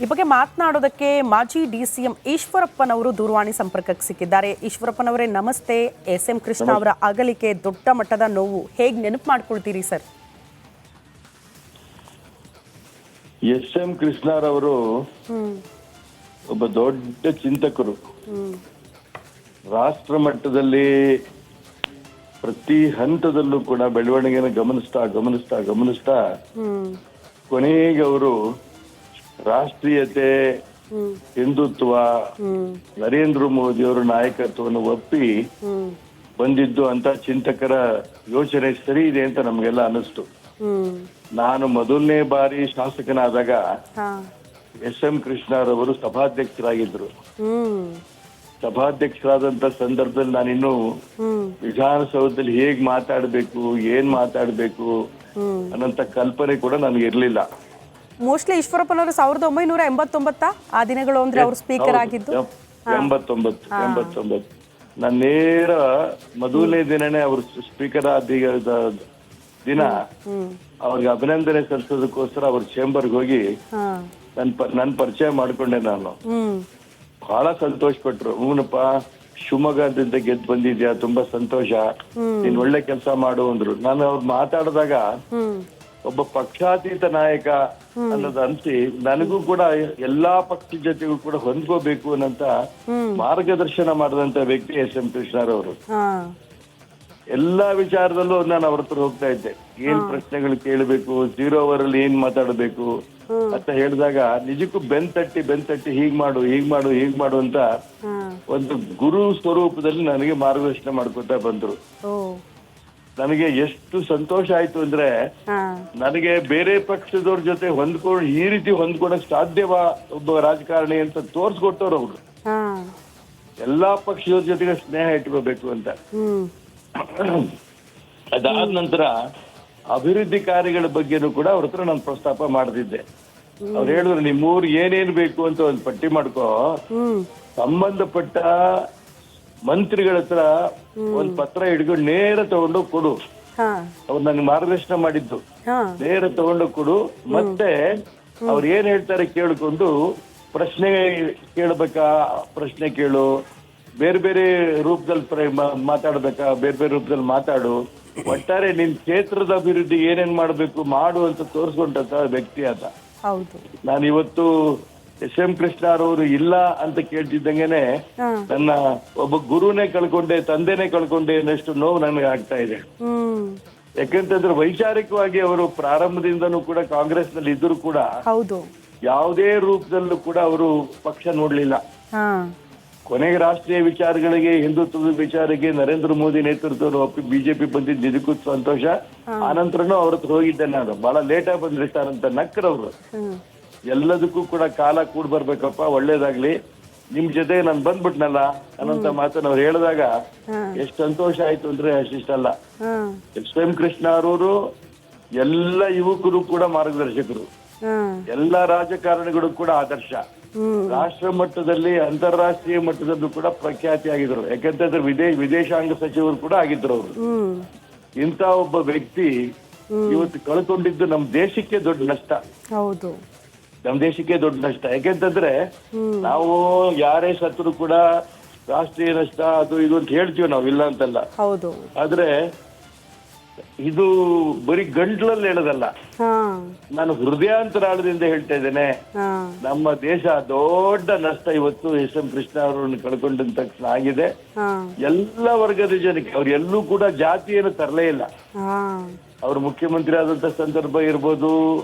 ಈ ಬಗ್ಗೆ ಮಾತನಾಡೋದಕ್ಕೆ ಮಾಜಿ ಡಿಸಿಎಂ ಈಶ್ವರಪ್ಪನವರು ದೂರವಾಣಿ ಸಂಪರ್ಕಕ್ಕೆ ಸಿಕ್ಕಿದ್ದಾರೆ. ಈಶ್ವರಪ್ಪನವರೇ ನಮಸ್ತೆ. ಎಸ್.ಎಂ. ಕೃಷ್ಣ ಅವರ ಅಗಲಿಕೆ ದೊಡ್ಡ ಮಟ್ಟದ ನೋವು, ಹೇಗೆ ನೆನಪು ಮಾಡ್ಕೊಳ್ತೀರಿ ಸರ್? ಎಸ್.ಎಂ. ಕೃಷ್ಣರವರು ಒಬ್ಬ ದೊಡ್ಡ ಚಿಂತಕರು. ರಾಷ್ಟ್ರ ಮಟ್ಟದಲ್ಲಿ ಪ್ರತಿ ಹಂತದಲ್ಲೂ ಕೂಡ ಬೆಳವಣಿಗೆಯನ್ನು ಗಮನಿಸ್ತಾ ಕೊನೆಗೆ ಅವರು ರಾಷ್ಟ್ರೀಯತೆ, ಹಿಂದುತ್ವ, ನರೇಂದ್ರ ಮೋದಿ ಅವರ ನಾಯಕತ್ವವನ್ನು ಒಪ್ಪಿ ಬಂದಿದ್ದು ಅಂತ ಚಿಂತಕರ ಯೋಚನೆ ಸರಿ ಇದೆ ಅಂತ ನಮಗೆಲ್ಲ ಅನಿಸ್ತು. ನಾನು ಮೊದಲನೇ ಬಾರಿ ಶಾಸಕನಾದಾಗ ಎಸ್.ಎಂ. ಕೃಷ್ಣರವರು ಸಭಾಧ್ಯಕ್ಷರಾಗಿದ್ರು. ಸಭಾಧ್ಯಕ್ಷರಾದಂತ ಸಂದರ್ಭದಲ್ಲಿ ನಾನಿನ್ನು ವಿಧಾನಸೌಧದಲ್ಲಿ ಹೇಗ್ ಮಾತಾಡ್ಬೇಕು, ಏನ್ ಮಾತಾಡ್ಬೇಕು ಅನ್ನೋಂತ ಕಲ್ಪನೆ ಕೂಡ ನನಗೆ ಇರ್ಲಿಲ್ಲ. ಮೋಸ್ಟ್ಲಿ ಈಶ್ವರಪ್ಪನವರು 1989 ಆ ದಿನಗಳು ಅಂದ್ರೆ ಅವರು ಸ್ಪೀಕರ್ ಆಗಿದ್ದು 89 ನಾನು ನೇರ ಮೊದಲನೇ ದಿನನೇ ಅವರು ಸ್ಪೀಕರ್ ಆದ ದಿನ ಅವ್ರಿಗೆ ಅಭಿನಂದನೆ ಸಲ್ಲಿಸೋದಕ್ಕೋಸ್ಕರ ಅವ್ರ ಚೇಂಬರ್ಗೆ ಹೋಗಿ ನನ್ ಪರಿಚಯ ಮಾಡ್ಕೊಂಡೆ. ನಾನು ಬಹಳ ಸಂತೋಷ ಪಟ್ರು. ಹೂನಪ್ಪ, ಶಿವಮೊಗ್ಗದಿಂದ ಗೆದ್ದು ಬಂದಿದ್ಯಾ, ತುಂಬಾ ಸಂತೋಷ, ನೀನ್ ಒಳ್ಳೆ ಕೆಲಸ ಮಾಡು ಅಂದ್ರು. ನಾನು ಅವ್ರು ಮಾತಾಡಿದಾಗ ಒಬ್ಬ ಪಕ್ಷಾತೀತ ನಾಯಕ ಅನ್ನೋದು ಅನ್ಸಿ ನನಗೂ ಕೂಡ ಎಲ್ಲಾ ಪಕ್ಷದ ಜೊತೆಗೂ ಕೂಡ ಹೊಂದ್ಕೋಬೇಕು ಅನ್ನಂತ ಮಾರ್ಗದರ್ಶನ ಮಾಡಿದಂತ ವ್ಯಕ್ತಿ ಎಸ್.ಎಂ. ಕೃಷ್ಣರವರು. ಎಲ್ಲಾ ವಿಚಾರದಲ್ಲೂ ನಾನು ಅವ್ರ ಹತ್ರ ಹೋಗ್ತಾ ಇದ್ದೆ. ಏನ್ ಪ್ರಶ್ನೆಗಳು ಕೇಳಬೇಕು, 0 ಅವರ್ ಅಲ್ಲಿ ಏನ್ ಮಾತಾಡಬೇಕು ಅಂತ ಹೇಳಿದಾಗ ನಿಜಕ್ಕೂ ಬೆನ್ ತಟ್ಟಿ ಹೀಗ್ ಮಾಡು ಅಂತ ಒಂದು ಗುರು ಸ್ವರೂಪದಲ್ಲಿ ನನಗೆ ಮಾರ್ಗದರ್ಶನ ಮಾಡ್ಕೊತಾ ಬಂದ್ರು. ನನಗೆ ಎಷ್ಟು ಸಂತೋಷ ಆಯ್ತು ಅಂದ್ರೆ, ನನಗೆ ಬೇರೆ ಪಕ್ಷದವ್ರ ಜೊತೆ ಈ ರೀತಿ ಹೊಂದ್ಕೊಳಕ್ ಸಾಧ್ಯವಾ ಒಬ್ಬ ರಾಜಕಾರಣಿ ಅಂತ ತೋರ್ಸ್ಕೊಟ್ಟವ್ರು ಅವರು. ಎಲ್ಲಾ ಪಕ್ಷದವ್ರ ಜೊತೆಗೆ ಸ್ನೇಹ ಇಟ್ಕೋಬೇಕು ಅಂತ. ಅದಾದ ನಂತರ ಅಭಿವೃದ್ಧಿ ಕಾರ್ಯಗಳ ಬಗ್ಗೆನೂ ಕೂಡ ಅವ್ರ ಹತ್ರ ನಾನು ಪ್ರಸ್ತಾಪ ಮಾಡ್ತಿದ್ದೆ. ಅವ್ರು ಹೇಳಿದ್ರು, ನಿಮ್ಮೂರ್ ಏನೇನ್ ಬೇಕು ಅಂತ ಒಂದ್ ಪಟ್ಟಿ ಮಾಡ್ಕೋ, ಸಂಬಂಧಪಟ್ಟ ಮಂತ್ರಿಗಳ ಹತ್ರ ಒಂದ್ ಪತ್ರ ಹಿಡ್ಕೊಂಡು ನೇರ ತಗೊಂಡೋಗಿ ಕೊಡು. ಅವ್ರು ನನ್ಗೆ ಮಾರ್ಗದರ್ಶನ ಮಾಡಿದ್ದು, ನೇರ ತಗೊಂಡೋಗಿ ಕೊಡು. ಮತ್ತೆ ಅವ್ರು ಏನ್ ಹೇಳ್ತಾರೆ ಕೇಳ್ಕೊಂಡು ಪ್ರಶ್ನೆ ಕೇಳ್ಬೇಕಾ, ಪ್ರಶ್ನೆ ಕೇಳು. ಬೇರೆ ಬೇರೆ ರೂಪದಲ್ಲಿ ಮಾತಾಡ್ಬೇಕಾ, ಬೇರೆ ಬೇರೆ ರೂಪದಲ್ಲಿ ಮಾತಾಡು. ಒಟ್ಟಾರೆ ನಿನ್ ಕ್ಷೇತ್ರದ ಅಭಿವೃದ್ಧಿ ಏನೇನ್ ಮಾಡ್ಬೇಕು ಮಾಡು ಅಂತ ತೋರಿಸ್ಕೊಂಡಂತ ವ್ಯಕ್ತಿ ಆತ. ನಾನು ಇವತ್ತು ಎಸ್.ಎಂ. ಕೃಷ್ಣರವರು ಇಲ್ಲ ಅಂತ ಕೇಳ್ತಿದ್ದಂಗೆನೆ ನನ್ನ ಒಬ್ಬ ಗುರುನೇ ಕಳ್ಕೊಂಡೆ, ತಂದೆನೇ ಕಳ್ಕೊಂಡೆ ಅನ್ನಷ್ಟು ನೋವು ನನಗೆ ಆಗ್ತಾ ಇದೆ. ಯಾಕಂತಂದ್ರೆ ವೈಚಾರಿಕವಾಗಿ ಅವರು ಪ್ರಾರಂಭದಿಂದನೂ ಕೂಡ ಕಾಂಗ್ರೆಸ್ ನಲ್ಲಿ ಇದ್ರು ಕೂಡ ಯಾವುದೇ ರೂಪದಲ್ಲೂ ಕೂಡ ಅವರು ಪಕ್ಷ ನೋಡ್ಲಿಲ್ಲ. ಕೊನೆಗೆ ರಾಷ್ಟ್ರೀಯ ವಿಚಾರಗಳಿಗೆ, ಹಿಂದುತ್ವದ ವಿಚಾರಕ್ಕೆ ನರೇಂದ್ರ ಮೋದಿ ನೇತೃತ್ವವನ್ನು ಒಪ್ಪಿ ಬಿಜೆಪಿ ಬಂದಿದ್ದು ನಿಜಕ್ಕೂ ಸಂತೋಷ. ಆನಂತರನು ಅವ್ರ ಹತ್ರ ಹೋಗಿದ್ದೆ ನಾನು. ಬಹಳ ಲೇಟ್ ಆಗಿ ಬಂದಿರ್ತಾರಂತ ನಕ್ಕರವ್ರು. ಎಲ್ಲದಕ್ಕೂ ಕೂಡ ಕಾಲ ಕೂಡ್ ಬರ್ಬೇಕಪ್ಪ, ಒಳ್ಳೇದಾಗ್ಲಿ, ನಿಮ್ ಜೊತೆ ನಾನು ಬಂದ್ಬಿಟ್ನಲ್ಲ ಅನ್ನೋಂತ ಮಾತನ್ನ ಅವ್ರು ಹೇಳಿದಾಗ ಎಷ್ಟು ಸಂತೋಷ ಆಯ್ತು ಅಂದ್ರೆ ಅಷ್ಟಿಷ್ಟಲ್ಲ. ಎಸ್.ಎಂ. ಕೃಷ್ಣರವರು ಎಲ್ಲ ಯುವಕರು ಕೂಡ ಮಾರ್ಗದರ್ಶಕರು, ಎಲ್ಲಾ ರಾಜಕಾರಣಿಗಳು ಕೂಡ ಆದರ್ಶ. ರಾಷ್ಟ್ರ ಮಟ್ಟದಲ್ಲಿ, ಅಂತಾರಾಷ್ಟ್ರೀಯ ಮಟ್ಟದಲ್ಲೂ ಕೂಡ ಪ್ರಖ್ಯಾತಿ ಆಗಿದ್ರು. ಯಾಕಂತಂದ್ರೆ ವಿದೇಶಾಂಗ ಸಚಿವರು ಕೂಡ ಆಗಿದ್ರು ಅವರು. ಇಂತ ಒಬ್ಬ ವ್ಯಕ್ತಿ ಇವತ್ತು ಕಳ್ಕೊಂಡಿದ್ದು ನಮ್ಮ ದೇಶಕ್ಕೆ ದೊಡ್ಡ ನಷ್ಟ. ನಮ್ಮ ದೇಶಕ್ಕೆ ದೊಡ್ಡ ನಷ್ಟ. ಯಾಕೆಂತಂದ್ರೆ ನಾವು ಯಾರೇ ಸತ್ರು ಕೂಡ ರಾಷ್ಟ್ರೀಯ ನಷ್ಟ ಅದು ಇದು ಅಂತ ಹೇಳ್ತೀವಿ ನಾವು, ಇಲ್ಲ ಅಂತಲ್ಲ. ಆದ್ರೆ ಇದು ಬರೀ ಗಂಟ್ಲಲ್ಲಿ ಹೇಳೋದಲ್ಲ, ನಾನು ಹೃದಯಾಂತರಾಳದಿಂದ ಹೇಳ್ತಾ ಇದ್ದೇನೆ. ನಮ್ಮ ದೇಶ ದೊಡ್ಡ ನಷ್ಟ ಇವತ್ತು ಎಸ್.ಎಂ. ಕೃಷ್ಣ ಅವರನ್ನು ಕಳ್ಕೊಂಡ ತಕ್ಷಣ ಆಗಿದೆ. ಎಲ್ಲ ವರ್ಗದ ಜನಕ್ಕೆ, ಅವ್ರು ಎಲ್ಲೂ ಕೂಡ ಜಾತಿಯನ್ನು ತರಲೇ ಇಲ್ಲ. ಅವರು ಮುಖ್ಯಮಂತ್ರಿ ಆದಂತ ಸಂದರ್ಭ ಇರ್ಬೋದು,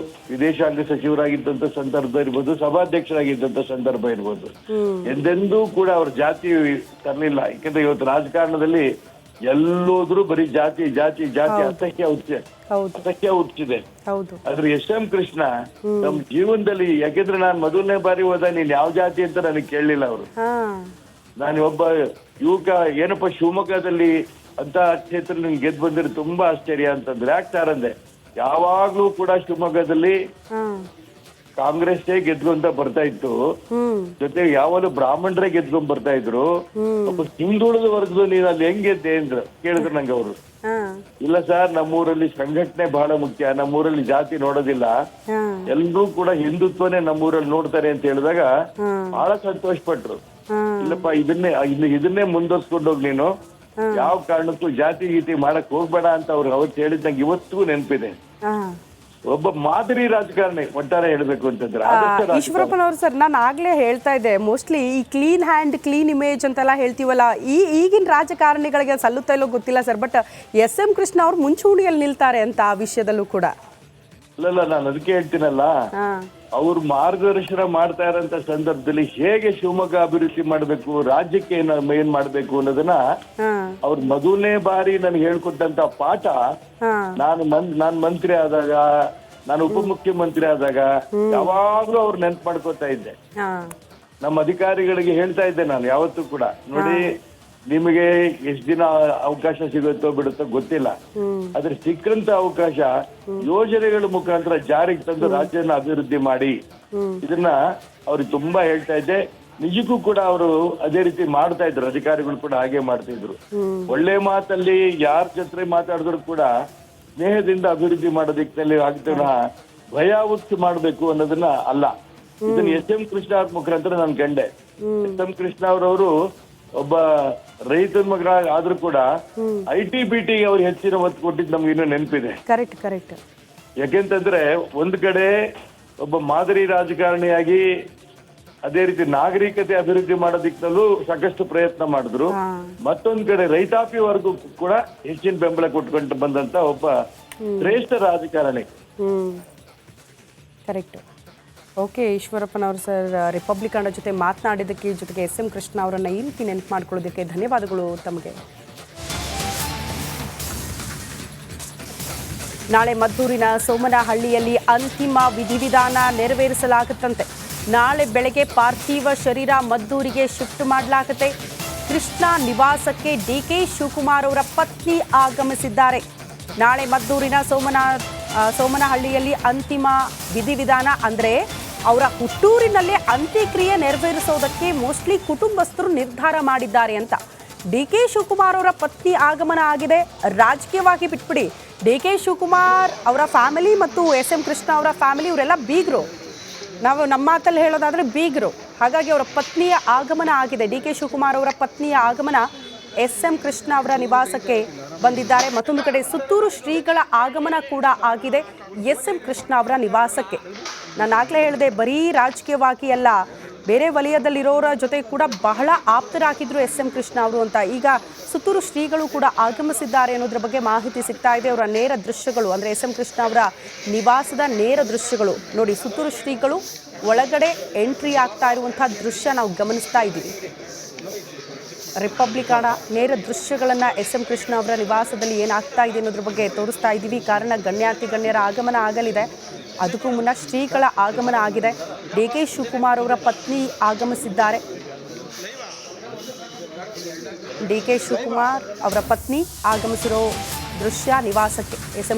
ವಿದೇಶಾಂಗ ಸಚಿವರಾಗಿದ್ದಂತ ಸಂದರ್ಭ ಇರ್ಬೋದು, ಸಭಾಧ್ಯಕ್ಷರಾಗಿದ್ದಂತ ಸಂದರ್ಭ ಇರ್ಬೋದು, ಎಂದೆಂದೂ ಕೂಡ ಅವ್ರ ಜಾತಿ ತರಲಿಲ್ಲ. ಯಾಕಂದ್ರೆ ಇವತ್ತು ರಾಜಕಾರಣದಲ್ಲಿ ಎಲ್ಲೋದ್ರೂ ಬರೀ ಜಾತಿ ಅಸಹ್ಯ ಹುಟ್ಟಿದೆ. ಆದ್ರೆ ಎಸ್.ಎಂ. ಕೃಷ್ಣ ನಮ್ಮ ಜೀವನದಲ್ಲಿ, ಯಾಕೆಂದ್ರೆ ನಾನು ಮೊದಲನೇ ಬಾರಿ ಹೋದ ನೀನ್ ಯಾವ ಜಾತಿ ಅಂತ ನನಗೆ ಕೇಳಲಿಲ್ಲ ಅವರು. ನಾನು ಒಬ್ಬ ಯುವಕ, ಏನಪ್ಪ ಶಿವಮೊಗ್ಗದಲ್ಲಿ ಅಂತ ಕ್ಷೇತ್ರ ನಿಮ್ಗೆ ಗೆದ್ದು ಬಂದಿರೋ ತುಂಬಾ ಆಶ್ಚರ್ಯ ಅಂತಂದ್ರೆ ಯಾಕೆ ಯಾವಾಗ್ಲೂ ಕೂಡ ಶಿವಮೊಗ್ಗದಲ್ಲಿ ಕಾಂಗ್ರೆಸ್ಸೇ ಗೆದ್ಕೊಂತ ಬರ್ತಾ ಇತ್ತು. ಜೊತೆಗೆ ಯಾವಾಗಲೂ ಬ್ರಾಹ್ಮಣರೇ ಗೆದ್ಕೊಂಡ್ ಬರ್ತಾ ಇದ್ರು. ಒಬ್ಬ ಹಿಂದುಳಿದ ವರ್ಗದ ನೀನ್ ಅಲ್ಲಿ ಹೆಂಗ್ ಗೆದ್ದೆ ಅಂದ್ರು ಕೇಳಿದ್ರು ನಂಗೆ ಅವರು. ಹಾ ಇಲ್ಲ ಸರ್, ನಮ್ಮೂರಲ್ಲಿ ಸಂಘಟನೆ ಬಹಳ ಮುಖ್ಯ, ನಮ್ಮೂರಲ್ಲಿ ಜಾತಿ ನೋಡೋದಿಲ್ಲ, ಹಾ ಎಲ್ರೂ ಕೂಡ ಹಿಂದುತ್ವನೇ ನಮ್ಮೂರಲ್ಲಿ ನೋಡ್ತಾರೆ ಅಂತ ಹೇಳಿದಾಗ ಬಹಳ ಸಂತೋಷ ಪಟ್ರು. ಹಾ ಇಲ್ಲಪ್ಪ ಇದನ್ನೇ ಮುಂದುವರ್ಸ್ಕೊಂಡು ಹೋಗಿ ನೀನು, ಯಾವ ಕಾರಣಕ್ಕೂ ಜಾತಿ ಗೀತಿ ಮಾಡಕ್ ಹೋಗ್ಬೇಡ ಅಂತ ಅವ್ರು ಅವತ್ತು ಹೇಳಿದ್ ನಂಗೆ ಇವತ್ತಿಗೂ ನೆನಪಿದೆ. ಹಾ ಒಬ್ಬ ಮಾದರಿ ರಾಜಕಾರಣಿ ಒಟ್ಟಾರೆ ಹೇಳ್ಬೇಕು ಅಂತಂದ್ರೆ ಆದರ್ಶ ರಾಜಕಾರಣಿ. ಈಶ್ವರಪ್ಪನವ್ರು ಸರ್, ನಾನು ಆಗ್ಲೇ ಹೇಳ್ತಾ ಇದ್ದೆ, ಮೋಸ್ಟ್ಲಿ ಈ ಕ್ಲೀನ್ ಹ್ಯಾಂಡ್ ಕ್ಲೀನ್ ಇಮೇಜ್ ಅಂತೆಲ್ಲ ಹೇಳ್ತೀವಲ್ಲ, ಈಗಿನ ರಾಜಕಾರಣಿಗಳಿಗೆ ಸಲ್ಲುತ್ತಾ ಇಲ್ಲೋ ಗೊತ್ತಿಲ್ಲ ಸರ್, ಬಟ್ ಎಸ್.ಎಂ. ಕೃಷ್ಣ ಅವ್ರು ಮುಂಚೂಣಿಯಲ್ಲಿ ನಿಲ್ತಾರೆ ಅಂತ ಆ ವಿಷಯದಲ್ಲೂ ಕೂಡ. ಅಲ್ಲಲ್ಲ, ನಾನು ಅದಕ್ಕೆ ಹೇಳ್ತೀನಲ್ಲ, ಹಾ ಅವ್ರು ಮಾರ್ಗದರ್ಶನ ಮಾಡ್ತಾ ಇರೋಂತ ಸಂದರ್ಭದಲ್ಲಿ ಹೇಗೆ ಶಿವಮೊಗ್ಗ ಅಭಿವೃದ್ಧಿ ಮಾಡ್ಬೇಕು, ರಾಜ್ಯಕ್ಕೆ ಏನ್ ಮಾಡ್ಬೇಕು ಅನ್ನೋದನ್ನ ಹಾ ಅವ್ರು ಮೊದಲನೇ ಬಾರಿ ನನ್ಗೆ ಹೇಳ್ಕೊಟ್ಟಂತ ಪಾಠ. ಹಾ ನಾನ್ ಮಂತ್ರಿ ಆದಾಗ, ನಾನು ಉಪಮುಖ್ಯಮಂತ್ರಿ ಆದಾಗ ಯಾವಾಗ್ಲೂ ಅವ್ರು ನೆನ್ಪು ಮಾಡ್ಕೋತಾ ಇದ್ದೆ. ಹಾ ನಮ್ಮ ಅಧಿಕಾರಿಗಳಿಗೆ ಹೇಳ್ತಾ ಇದ್ದೆ ನಾನು ಯಾವತ್ತೂ ಕೂಡ, ನೋಡಿ ನಿಮಗೆ ಎಷ್ಟ್ ದಿನ ಅವಕಾಶ ಸಿಗುತ್ತೋ ಬಿಡುತ್ತೋ ಗೊತ್ತಿಲ್ಲ, ಆದ್ರೆ ಸಿಕ್ಕಂತ ಅವಕಾಶ ಯೋಜನೆಗಳ ಮುಖಾಂತರ ಜಾರಿಗೆ ತಂದು ರಾಜ್ಯನ ಅಭಿವೃದ್ಧಿ ಮಾಡಿ. ಇದನ್ನ ಅವ್ರಿಗೆ ತುಂಬಾ ಹೇಳ್ತಾ ಇದ್ದೆ. ನಿಜಕ್ಕೂ ಕೂಡ ಅವರು ಅದೇ ರೀತಿ ಮಾಡ್ತಾ ಇದ್ರು, ಅಧಿಕಾರಿಗಳು ಕೂಡ ಹಾಗೆ ಮಾಡ್ತಿದ್ರು. ಒಳ್ಳೆ ಮಾತಲ್ಲಿ ಯಾರ ಜೊತೆ ಮಾತಾಡಿದ್ರು ಕೂಡ ಸ್ನೇಹದಿಂದ ಅಭಿವೃದ್ಧಿ ಮಾಡೋ ದಿಕ್ಕಿನಲ್ಲಿ ಆಗ್ತಾನ, ಭಯ ಹುಟ್ಟು ಮಾಡ್ಬೇಕು ಅನ್ನೋದನ್ನ ಅಲ್ಲ. ಇದನ್ನ ಎಸ್.ಎಂ. ಕೃಷ್ಣ ಅವ್ರ ಮುಖಾಂತರ ನಾನು ಕಂಡೆ. ಎಸ್.ಎಂ. ಕೃಷ್ಣ ಅವರವರು ಒಬ್ಬ ರೈತನ ಮಗ ಆದ್ರೂ ಕೂಡ IT-BT ಅವ್ರು ಹೆಚ್ಚಿನ ಒತ್ತು ಕೊಟ್ಟಿದ್ದು ನಮ್ಗೆ ಇನ್ನೂ ನೆನಪಿದೆ. ಕರೆಕ್ಟ್. ಯಾಕೆಂತಂದ್ರೆ ಒಂದ್ ಕಡೆ ಒಬ್ಬ ಮಾದರಿ ರಾಜಕಾರಣಿಯಾಗಿ ಅದೇ ರೀತಿ ನಾಗರಿಕತೆ ಅಭಿವೃದ್ಧಿ ಮಾಡೋದಿಕ್ಕಲ್ಲೂ ಸಾಕಷ್ಟು ಪ್ರಯತ್ನ ಮಾಡಿದ್ರು. ಮತ್ತೊಂದ್ ಕಡೆ ರೈತಾಪಿ ವರ್ಗ ಕೂಡ ಹೆಚ್ಚಿನ ಬೆಂಬಲ ಕೊಟ್ಕೊಂಡು ಬಂದಂತ ಒಬ್ಬ ಶ್ರೇಷ್ಠ ರಾಜಕಾರಣಿ. ಕರೆಕ್ಟ್. ಓಕೆ ಈಶ್ವರಪ್ಪನವರು ಸರ್, ರಿಪಬ್ಲಿಕನ್ ಜೊತೆ ಮಾತನಾಡಿದ್ದಕ್ಕೆ, ಜೊತೆಗೆ ಎಸ್.ಎಂ. ಕೃಷ್ಣ ಅವರನ್ನ ಈ ರೀತಿ ನೆನಪು ಮಾಡ್ಕೊಳ್ಳೋದಕ್ಕೆ ಧನ್ಯವಾದಗಳು ತಮಗೆ. ನಾಳೆ ಮದ್ದೂರಿನ ಸೋಮನಹಳ್ಳಿಯಲ್ಲಿ ಅಂತಿಮ ವಿಧಿವಿಧಾನ ನೆರವೇರಿಸಲಾಗುತ್ತಂತೆ. ನಾಳೆ ಬೆಳಗ್ಗೆ ಪಾರ್ಥಿವ ಶರೀರ ಮದ್ದೂರಿಗೆ ಶಿಫ್ಟ್ ಮಾಡಲಾಗುತ್ತೆ. ಕೃಷ್ಣ ನಿವಾಸಕ್ಕೆ ಡಿ.ಕೆ. ಶಿವಕುಮಾರ್ ಅವರ ಪತ್ನಿ ಆಗಮಿಸಿದ್ದಾರೆ. ನಾಳೆ ಮದ್ದೂರಿನ ಸೋಮನಹಳ್ಳಿಯಲ್ಲಿ ಅಂತಿಮ ವಿಧಿವಿಧಾನ ಅಂದರೆ ಅವರ ಹುಟ್ಟೂರಿನಲ್ಲೇ ಅಂತ್ಯಕ್ರಿಯೆ ನೆರವೇರಿಸೋದಕ್ಕೆ ಮೋಸ್ಟ್ಲಿ ಕುಟುಂಬಸ್ಥರು ನಿರ್ಧಾರ ಮಾಡಿದ್ದಾರೆ ಅಂತ. ಡಿ.ಕೆ. ಶಿವಕುಮಾರ್ ಅವರ ಪತ್ನಿ ಆಗಮನ ಆಗಿದೆ. ರಾಜಕೀಯವಾಗಿ ಬಿಟ್ಬಿಡಿ, ಡಿ.ಕೆ. ಶಿವಕುಮಾರ್ ಅವರ ಫ್ಯಾಮಿಲಿ ಮತ್ತು ಎಸ್.ಎಂ. ಕೃಷ್ಣ ಅವರ ಫ್ಯಾಮಿಲಿ ಇವರೆಲ್ಲ ಬೀಗರು, ನಾವು ನಮ್ಮ ಮಾತಲ್ಲಿ ಹೇಳೋದಾದರೆ ಬೀಗರು. ಹಾಗಾಗಿ ಅವರ ಪತ್ನಿಯ ಆಗಮನ ಆಗಿದೆ. ಡಿ.ಕೆ. ಶಿವಕುಮಾರ್ ಅವರ ಪತ್ನಿಯ ಆಗಮನ ಎಸ್.ಎಂ. ಕೃಷ್ಣ ಅವರ ನಿವಾಸಕ್ಕೆ ಬಂದಿದ್ದಾರೆ. ಮತ್ತೊಂದು ಕಡೆ ಸುತ್ತೂರು ಶ್ರೀಗಳ ಆಗಮನ ಕೂಡ ಆಗಿದೆ ಎಸ್.ಎಂ. ಕೃಷ್ಣ ಅವರ ನಿವಾಸಕ್ಕೆ. ನಾನು ಆಗಲೇ ಹೇಳಿದೆ, ಬರೀ ರಾಜಕೀಯವಾಗಿ ಅಲ್ಲ, ಬೇರೆ ವಲಯದಲ್ಲಿರೋರ ಜೊತೆ ಕೂಡ ಬಹಳ ಆಪ್ತರಾಗಿದ್ರು ಎಸ್.ಎಂ. ಕೃಷ್ಣ ಅವರು ಅಂತ. ಈಗ ಸುತ್ತೂರು ಶ್ರೀಗಳು ಕೂಡ ಆಗಮಿಸಿದ್ದಾರೆ ಅನ್ನೋದ್ರ ಬಗ್ಗೆ ಮಾಹಿತಿ ಸಿಗ್ತಾ ಇದೆ. ಅವರ ನೇರ ದೃಶ್ಯಗಳು ಅಂದರೆ ಎಸ್.ಎಂ. ಕೃಷ್ಣ ಅವರ ನಿವಾಸದ ನೇರ ದೃಶ್ಯಗಳು ನೋಡಿ. ಸುತ್ತೂರು ಶ್ರೀಗಳು ಒಳಗಡೆ ಎಂಟ್ರಿ ಆಗ್ತಾ ಇರುವಂಥ ದೃಶ್ಯ ನಾವು ಗಮನಿಸ್ತಾ ಇದ್ದೀವಿ. ರಿಪಬ್ಲಿಕನ ನೇರ ದೃಶ್ಯಗಳನ್ನು ಎಸ್.ಎಂ. ಕೃಷ್ಣ ಅವರ ನಿವಾಸದಲ್ಲಿ ಏನಾಗ್ತಾ ಇದೆ ಅನ್ನೋದ್ರ ಬಗ್ಗೆ ತೋರಿಸ್ತಾ ಇದ್ದೀವಿ. ಕಾರಣ ಗಣ್ಯರ ಆಗಮನ ಆಗಲಿದೆ. ಅದಕ್ಕೂ ಮುನ್ನ ಶ್ರೀಗಳ ಆಗಮನ ಆಗಿದೆ. ಡಿ.ಕೆ. ಶಿವಕುಮಾರ್ ಅವರ ಪತ್ನಿ ಆಗಮಿಸಿದ್ದಾರೆ. ಡಿ.ಕೆ. ಶಿವಕುಮಾರ್ ಅವರ ಪತ್ನಿ ಆಗಮಿಸಿರೋ ದೃಶ್ಯ ನಿವಾಸಕ್ಕೆ ಎಸ್.ಎಂ.